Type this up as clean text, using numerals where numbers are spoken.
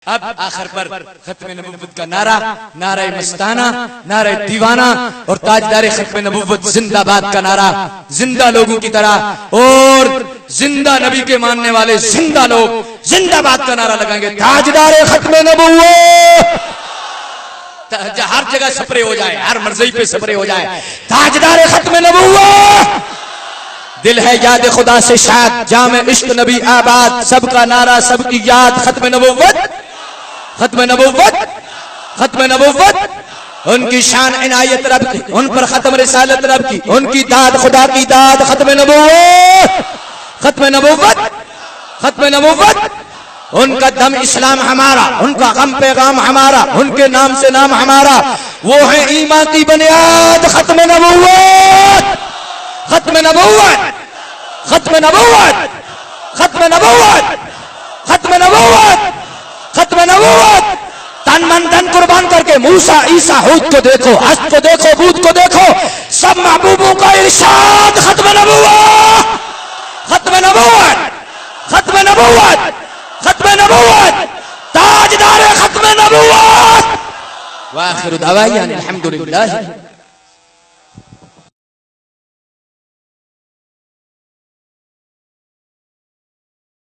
अब आखिर पर खत्म नबुव्वत का नारा, नारा मस्ताना, नारा दीवाना और ताजदार खत्म नबुव्वत जिंदाबाद का नारा जिंदा लोगों की तरह और जिंदा नबी के मानने वाले जिंदा लोग जिंदाबाद का नारा लगाएंगे। ताजदार खत्म नबुव्वत हर जगह सपरे हो जाए, हर मर्जी पे सपरे हो जाए। ताजदार खत्म नबुव्वत, दिल है याद खुदा से शाद, जामे इश्क नबी आबाद, सबका नारा सबकी याद। खत्म नबुव्वत, खत्म नबुव्वत, खत्म नबुव्वत, उनकी शान इनायत रब की, उन पर खत्म रिसालत रब की, उनकी दाद खुदा की दाद। खत्म नबुव्वत, खत्म नबुव्वत, खत्म नबुव्वत, उनका दम इस्लाम हमारा, उनका गम पैगाम हमारा, उनके नाम से नाम हमारा, वो है ईमान की बुनियाद। खत्म नबुव्वत, खत्म नबुव्वत, खत्म नबुव्वत, खत्म नबुव्वत, खत्म नबुव्वत, खत्म नबुव्वत। तन मन धन कुर्बान करके मूसा ईसा हूद को देखो, हस्त को देखो, बूद को देखो, सब महबूबों का इरशाद। खत्म नबुव्वत, खत्म नबुव्वत, खत्म नबुव्वत, खत्म नबुव्वत, ताजदार खत्म नबुव्वत। व आखिर दावाना अल्हम्दुलिल्लाह।